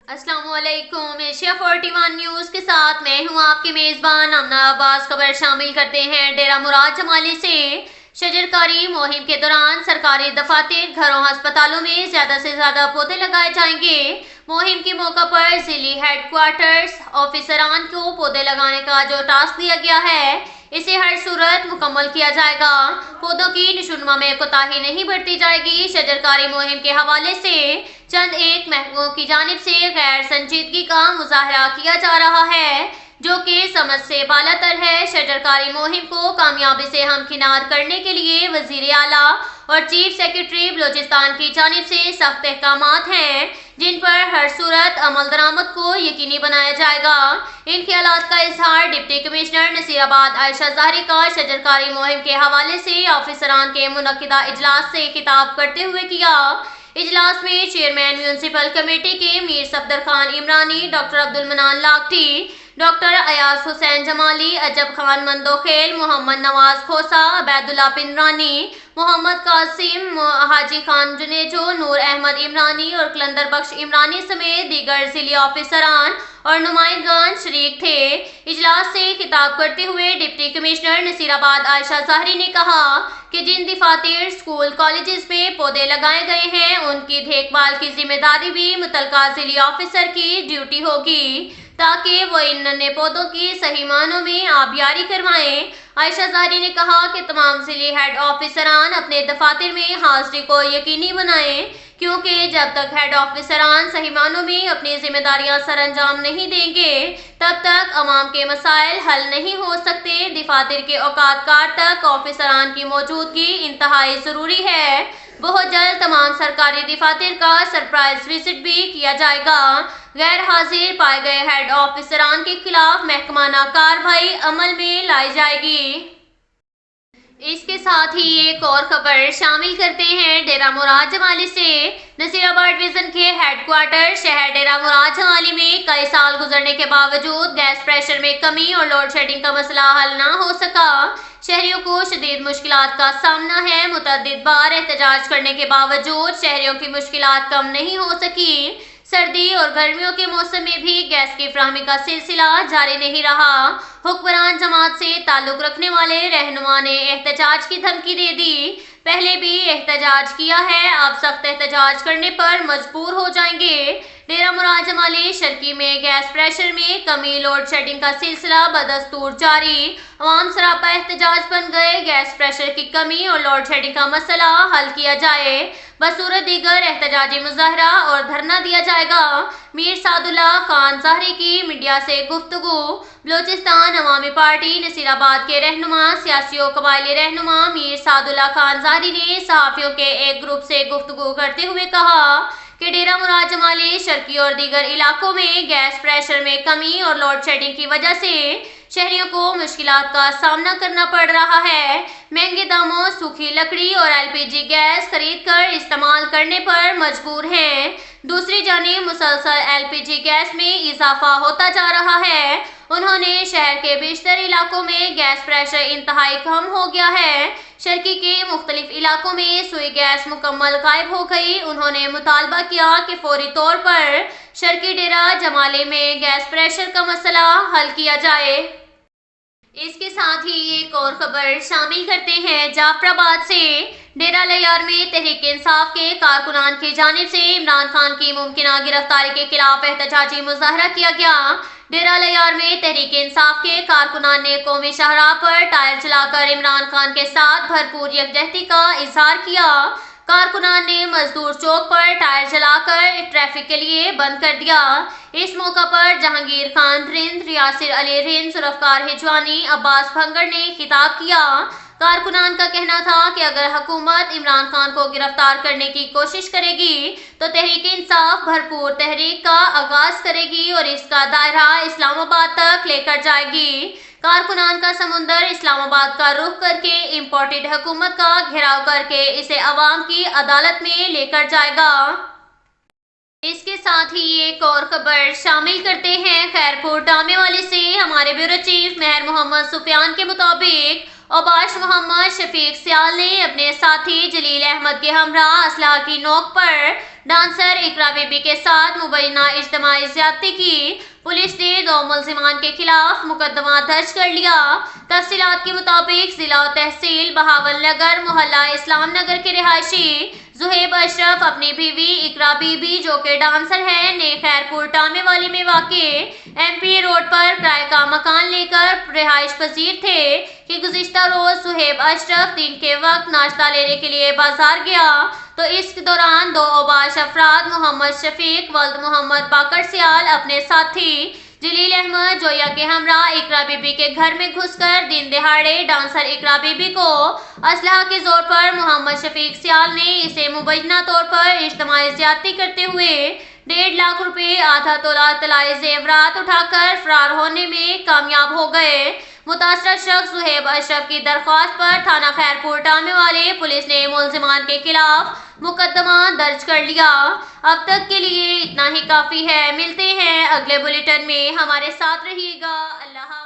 अस्सलाम वालेकुम। Asia 41 news के साथ मैं हूं आपके मेजबान आमना अब्बास। खबर शामिल करते हैं डेरा मुराद जमाली से। शजरकारी मुहिम के दौरान सरकारी दफातर, घरों, अस्पतालों में ज्यादा से ज्यादा पौधे लगाए जाएंगे। मुहिम के मौका पर जिली हेडक्वार्टर्स ऑफिसरान को पौधे लगाने का जो टास्क दिया गया है इसे हर सूरत मुकम्मल किया जाएगा। पौधों की निशुनमा में कोताही नहीं बरती जाएगी। शजरकारी मुहिम के हवाले से चंद एक महकमों की जानिब से गैर संजीदगी का मुजाहरा किया जा रहा है जो कि समझ से बालातर है। शजरकारी मुहिम को कामयाबी से हमकिनार करने के लिए वजीर आला और चीफ सेक्रेटरी बलोचिस्तान की जानिब से सख्त अहकामात हैं जिन पर हर सूरत अमल दरामद को यकीनी बनाया जाएगा। इन ख्यालात का इजहार डिप्टी कमिश्नर नसीराबाद आयशा ज़ाहरी का शजरकारी मुहिम के हवाले से ऑफिसरान के मुनक्किदा इजलास से खिताब करते हुए किया। इजलास में चेयरमैन म्यूनसिपल कमेटी के मीर सफदर खान इमरानी, डॉक्टर अब्दुल मनान लाखटी, डॉक्टर अयाज हुसैन जमाली, अजब खान मंदोखेल, मोहम्मद नवाज खोसा, अबैदुल्ला पिंडरानी, मोहम्मद कासिम, हाजी खान जुनेजो, नूर अहमद इमरानी और कलंदर बख्श इमरानी समेत दीगर जिली ऑफिसरान और नुमाइंदगान शरीक थे। इजलास से खिताब करते हुए डिप्टी कमिश्नर नसीराबाद आयशा ज़ाहरी ने कहा कि जिन दफातर, स्कूल, कॉलेजेस में पौधे लगाए गए हैं उनकी देखभाल की जिम्मेदारी भी मुतलका जिली ऑफिसर की ड्यूटी होगी ताकि वो इन नन्हे पौधों की सही मानों में आबियारी करवाएं। आयशा ज़ाहरी ने कहा कि तमाम जिले हेड ऑफिसरान अपने दफातर में हाजिरी को यकीनी बनाएं क्योंकि जब तक हेड ऑफिसरान सही मानों में अपनी जिम्मेदारियां सर अंजाम नहीं देंगे तब तक अवाम के मसाइल हल नहीं हो सकते। दफातर के औकात कार तक ऑफिसरान की मौजूदगी इंतहाई ज़रूरी है। बहुत जल्द तमाम सरकारी दफातर का सरप्राइज विजिट भी किया जाएगा। गैर हाजिर पाए गए हेड ऑफिसरान के खिलाफ महकमाना कार्रवाई अमल में लाई जाएगी। इसके साथ ही एक और खबर शामिल करते हैं डेरा मुराद जमाली से। नसीराबाद डिवीजन के हेडक्वार्टर शहर डेरा मुराद जमाली में कई साल गुजरने के बावजूद गैस प्रेशर में कमी और लोड शेडिंग का मसला हल ना हो सका। शहरियों को शदीद मुश्किलात का सामना है। मुतअद्दिद बार एहतजाज करने के बावजूद शहरियों की मुश्किलात कम नहीं हो सकी। सर्दी और गर्मियों के मौसम में भी गैस की फराहमी का सिलसिला जारी नहीं रहा। हुक्मरान जमात से ताल्लुक रखने वाले रहनुमा ने एहतजाज की धमकी दे दी। पहले भी एहतजाज किया है, अब सख्त एहतजाज करने पर मजबूर हो जाएंगे। डेरा मुराद जमाली शर्की में गैस प्रेशर में कमी, लोड शेडिंग का सिलसिला बदस्तूर जारी। अवाम सरापा एहतजाज बन गए। गैस प्रेशर की कमी और लोड शेडिंग का मसला हल किया जाए, बसूरत दीगर एहतजाजी मुजाहरा और धरना दिया जाएगा। मीर सादुल्ला खान ज़ाहरी की मीडिया से गुफ्तगू। बलोचिस्तान अवामी पार्टी नसीराबाद के रहनुमा, सियासी और कबायली रहनुमा मीर सादुल्ला खान ज़ाहरी ने सहाफ़ियों के एक ग्रुप से गुफ्तगू करते हुए कहा कि डेरा मुराद जमाली शर्की और दीगर इलाकों में गैस प्रेशर में कमी और लोड शेडिंग की वजह से शहरियों को मुश्किलात का सामना करना पड़ रहा है। महंगे दामों सूखी लकड़ी और एलपीजी गैस खरीद कर इस्तेमाल करने पर मजबूर हैं। दूसरी जानिब मुसलसल एलपीजी गैस में इजाफा होता जा रहा है। उन्होंने शहर के बेशतर इलाकों में गैस प्रेशर इंतहाई कम हो गया है। शर्की के मुख्तलिफ इलाकों में सुई गैस मुकम्मल गायब हो गई। उन्होंने मुतालबा किया कि फौरी तौर पर शर्की डेरा जमाली में गैस प्रेशर का मसला हल किया जाए। इसके साथ ही एक और खबर शामिल करते हैं जाफराबाद से। डेरा लयार में तहरीक इंसाफ के कारकुनान की जानिब से इमरान खान की मुमकिना गिरफ्तारी के खिलाफ एहतजाजी मुजाहरा किया गया। डेरा लयार में तहरीक इंसाफ के कारकुनान ने कौमी शाहराह पर टायर जलाकर इमरान खान के साथ भरपूर यकजहती का इजहार किया। कारकुनान ने मजदूर चौक पर टायर जलाकर ट्रैफिक के लिए बंद कर दिया। इस मौका पर जहांगीर खान रिंद, रियासिर अली रिंद, जुल्फकार हिजवानी, अब्बास भंगर ने खिताब किया। कारकुनान का कहना था कि अगर हुकूमत इमरान खान को गिरफ्तार करने की कोशिश करेगी तो तहरीक इंसाफ भरपूर तहरीक का आगाज करेगी और इसका दायरा इस्लामाबाद तक लेकर जाएगी। कारकुनान का समुंदर इस्लामाबाद का रुख करके इम्पोर्टेड हुकूमत का घेराव करके इसे अवाम की अदालत में लेकर जाएगा। इसके साथ ही एक और खबर शामिल करते हैं खैरपुर डामेवाली से। हमारे ब्यूरो चीफ मेहर मोहम्मद सुफियान के मुताबिक अबाश मोहम्मद शफीक सियाल ने अपने साथी जलील अहमद के हमरा असलाह की नोक पर ڈانسر اقرا بی بی کے ساتھ مبینہ اجتماعی زیادتی کی، پولیس نے 2 ملزمان کے خلاف مقدمہ درج کر لیا۔ تفصیلات کے مطابق ضلع و تحصیل بہاول نگر محلہ اسلام نگر کے رہائشی زہیب اشرف اپنی بیوی اقرا بی بی جو کہ ڈانسر ہے نے خیرپور ٹامے والی میں واقع ایم پی روڈ پر کرائے کا مکان لے کر رہائش پذیر تھے کہ گزشتہ روز زہیب اشرف دن کے وقت ناشتہ لینے کے لیے بازار گیا تو اس دوران 2 اوباش افراد محمد شفیق ولد محمد باقر سیال اپنے ساتھی جلیل احمد جویا کے ہمراہ اقرا بی بی کے گھر میں گھس کر دن دہاڑے ڈانسر اقرا بی بی کو اسلحہ کے زور پر محمد شفیق سیال نے اسے مبینہ طور پر اجتماعی زیادتی کرتے ہوئے 1.5 لاکھ روپے آدھا تولہ طلائی زیورات اٹھا کر فرار ہونے میں کامیاب ہو گئے۔ متاثرہ شخص زہیب اشرف کی درخواست پر تھانہ خیرپور ٹامے والے پولیس نے ملزمان کے خلاف مقدمہ درج کر لیا۔ اب تک کے لیے اتنا ہی کافی ہے، ملتے ہیں اگلے بلیٹن میں، ہمارے ساتھ رہیے گا۔ اللہ حافظ۔